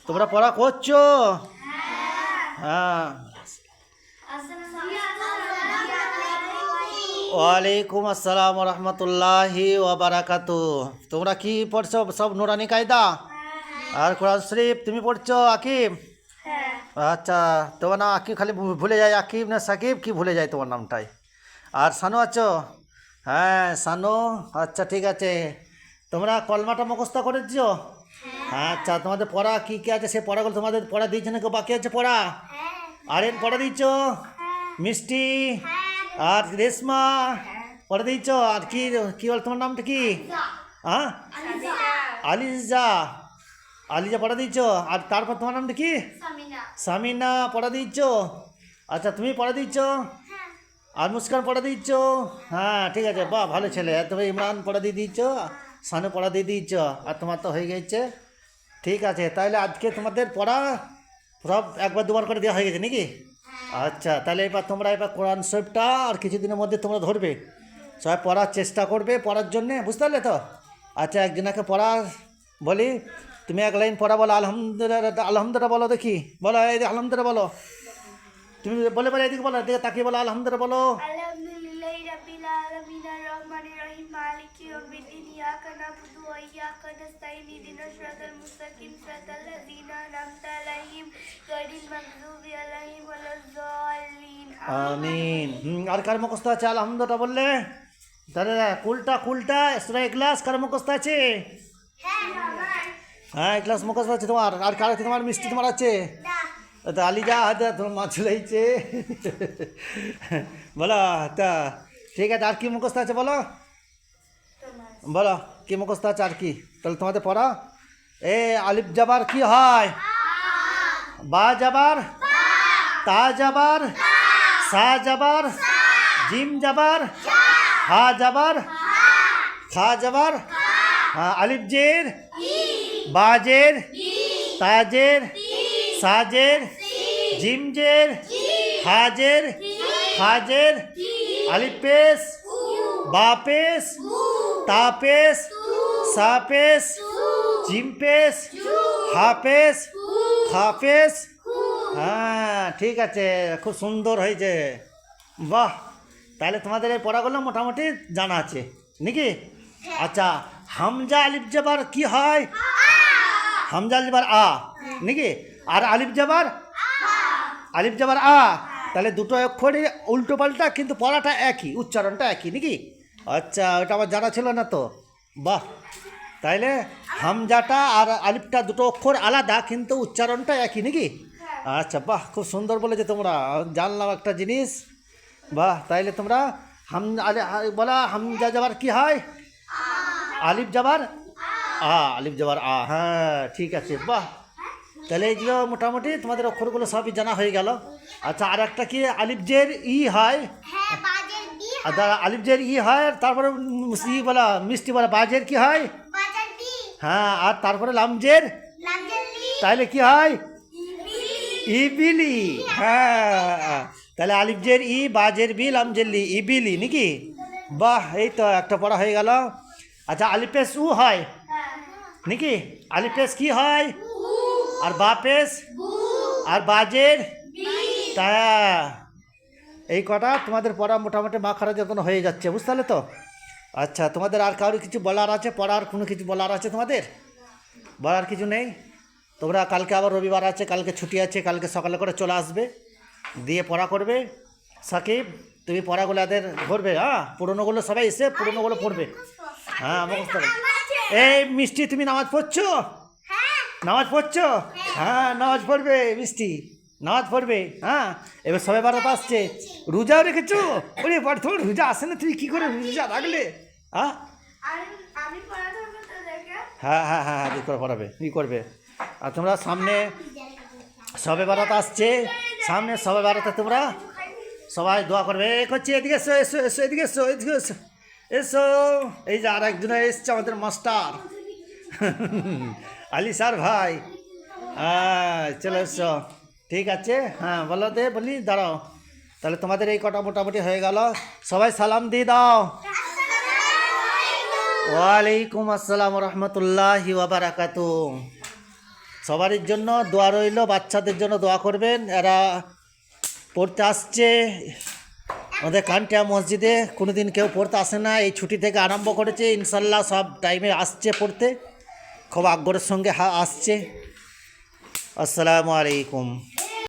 তোমরা পড়া করছো? হ্যাঁ। ওয়ালাইকুম আসসালাম রহমতুল্লাহি ওয়াবারাকাতু। তোমরা কি পড়ছো? সব নুরানি কায়দা আর কোরআন শরীফ তুমি পড়ছো? আকিব? আচ্ছা, তোমার নাম আকিব খালি ভুলে যায়, আকিব না সাকিব কি ভুলে যায় তোমার নামটাই। আর সানু আছো? হ্যাঁ সানু, আচ্ছা ঠিক আছে। তোমরা কলমাটা মুখস্থ করেছো? আচ্ছা, তোমাদের পড়া কি কি আছে সে পড়াগুলো তোমাদের পড়া দিয়েছে নাকি বাকি আছে পড়া? আরেন পড়া দিচ্ছ? মিষ্টি আর রেশমা পড়া দিচ্ছ? আর কি কি বল তোমার নামটা কি? হ্যাঁ আলিজা, আলিজা পড়া দিচ্ছ। আর তারপর তোমার নামটা কি? সামিনা পড়া দিচ্ছ। আচ্ছা তুমি পড়া দিচ্ছ আর মুস্কান পড়া দিচ্ছ। হ্যাঁ ঠিক আছে, বাহ ভালো ছেলে। তবে ইমরান পড়া দিয়ে দিচ্ছ, সানু পড়া দিয়ে দিচ্ছ, আর তোমার তো হয়ে গেছে। ঠিক আছে, তাহলে আজকে তোমাদের পড়া সব একবার দুবার করে দেওয়া হয়ে গেছে নাকি? আচ্ছা, তাহলে এবার তোমরা এবার কোরআন শরীফটা আর কিছুদিনের মধ্যে তোমরা ধরবে, সবাই পড়ার চেষ্টা করবে পড়ার জন্যে, বুঝতে পারলে তো? আচ্ছা, একজনাকে পড়া বলি, তুমি এক লাইন পড়া বলো। আলহামদুলিল্লাহ, আলহামদুলিল্লাহ বলো দেখি, বলো এই আলহামদুলিল্লাহ বলো। তুমি বলে বলে এদিকে বলো, এদিকে তাকিয়ে বলো আলহামদুলিল্লাহ বলো। আলহামদুলিল্লাহি রাব্বিল আলামিন আর রহমানির রহিম মালিকি ইয়াউমিদ্দিন ইয়াকা না'বুদু ওয়া ইয়াকা নাস্তাইন ইহদিনাস সিরাতাল মুস্তাকিম সিরাতাল লাযিনা আন'আমতা আলাইহিম গায়রিল মাগযুবি আলাইহিম ওয়ালাদ-দাল্লিন আমিন। আর কার মুখস্থ আছে আলহামদুলিল্লাহ বললে? তাহলে কুলটা কুলটা সূরা ইখলাস কার মুখস্থ আছে? হ্যাঁ ইখলাস মুখস্থ আছে তোমার। আর কার আছে তোমার? মিষ্টি তোমার আছে? তা আলিজা হাতে তোমার মাছ লাগছে বলো। তা ঠিক আছে, আর কি মুখস্থ আছে বলো, বলো কি মুখস্থ আছে আর কি? তাহলে তোমাদের পড়া এ আলিফ জাবার কি হয়? বা জাবার, তা জাবার, সা জাবার, জিম জাবার, হা জাবার, খা জাবার, হ্যাঁ আলিফ জের, বাজের, তাজের, সাজের, জিমজের, হাজের, খাজের, আলিপেস, বাপেস, তাপেস, সাপেস, জিমপেস, হাফেস, খাফেস। হ্যাঁ ঠিক আছে, খুব সুন্দর হয়েছে, বাহ। তাহলে তোমাদের এই পড়াগুলো মোটামুটি জানা আছে নাকি? আচ্ছা, হামজা আলিফ জাবার কি হয়? হামজা আলিফ জাবার আ নাকি? আর আলিফ জাবার, আলিফ জাবার আ, তাহলে দুটো অক্ষরই উল্টো পাল্টা কিন্তু পড়াটা একই, উচ্চারণটা একই নাকি? আচ্ছা, ওটা আমার জানা ছিল না তো, বাহ। তাইলে হামজাটা আর আলিফটা দুটো অক্ষর আলাদা কিন্তু উচ্চারণটা একই নাকি? আচ্ছা বাহ, খুব সুন্দর বলেছে তোমরা, জানলাম একটা জিনিস, বাহ। তাইলে তোমরা বলা হামজা জাবার কি হয়? আলিফ জাবার আ, আলিফ জাবার আ, হ্যাঁ ঠিক আছে, বাহ। তাহলে এইগুলো মোটামুটি তোমাদের অক্ষরগুলো সবই জানা হয়ে গেল। আচ্ছা, আর একটা কি আলিফ জের ই হয়? আলিফ জের ই হয়, আর তারপরে ই বলা মিষ্টি বলা বাজের কি হয়? হ্যাঁ, আর তারপরে লামজের, তাহলে কি হয়? ইবিলি। হ্যাঁ, তাহলে আলিফ জের ই, বাজের বি, লামজের লি, ইবিলি নাকি? বাহ, এই তো একটা পড়া হয়ে গেল। আচ্ছা, আলিফেস উ হয় নাকি? আলিফেস কি হয়? আর বাপেস আর বাজের, তা এই কটা তোমাদের পড়া মোটামুটি মাখারা যখন হয়ে যাচ্ছে, বুঝতে পারলে তো? আচ্ছা, তোমাদের আর কারোর কিছু বলার আছে? পড়ার কোনো কিছু বলার আছে তোমাদের? বলার কিছু নেই? তোমরা কালকে আবার রবিবার আছে, কালকে ছুটি আছে, কালকে সকালে করে চলে আসবে, দিয়ে পড়া করবে। সাকিব তুমি পড়াগুলো এদের ধরবে, হ্যাঁ পুরোনোগুলো সবাই এসে পুরোনোগুলো পড়বে। হ্যাঁ মুখস্থ করবে। এই মিষ্টি তুমি নামাজ পড়ছো? নামাজ পড়ছো? হ্যাঁ নামাজ পড়বে মিষ্টি, নামাজ পড়বে। হ্যাঁ, এবার সবে বারাত আসছে, রোজাও রেখেছো? ওরে বাড়ি তোমার রোজা আসে না, তুমি কী করে রোজা রাখলে? হ্যাঁ হ্যাঁ হ্যাঁ হ্যাঁ হ্যাঁ, কী করে পড়াবে, কী করবে? আর তোমরা সামনে সবে বারাত আসছে, সামনে সবে বারাতে তোমরা সবাই দোয়া করবে। এ করছি, এদিকে এসো এসো এসো, এদিকে এসো এদিকে এসো এসো। এই যে আর একজন এসছে আমাদের মাস্টার আলি স্যার ভাই, হ্যাঁ চলে এসো, ঠিক আছে। হ্যাঁ বলো দে, বলি দাঁড়াও। তাহলে তোমাদের এই কটা মোটামুটি হয়ে গেল, সবাই সালাম দিয়ে দাও। ওয়ালাইকুম আসসালাম রহমতুল্লাহি ওয়া বারাকাতুহু। সবারই জন্য দোয়া রইল, বাচ্চাদের জন্য দোয়া করবেন। এরা পড়তে আসছে আমাদের কানটিয়া মসজিদে, কোনো দিন কেউ পড়তে আসে না, এই ছুটি থেকে আরম্ভ করেছে। ইনশাল্লাহ সব টাইমে আসছে পড়তে, খুব আগ্রহের সঙ্গে আসছে। আসসালামু আলাইকুম।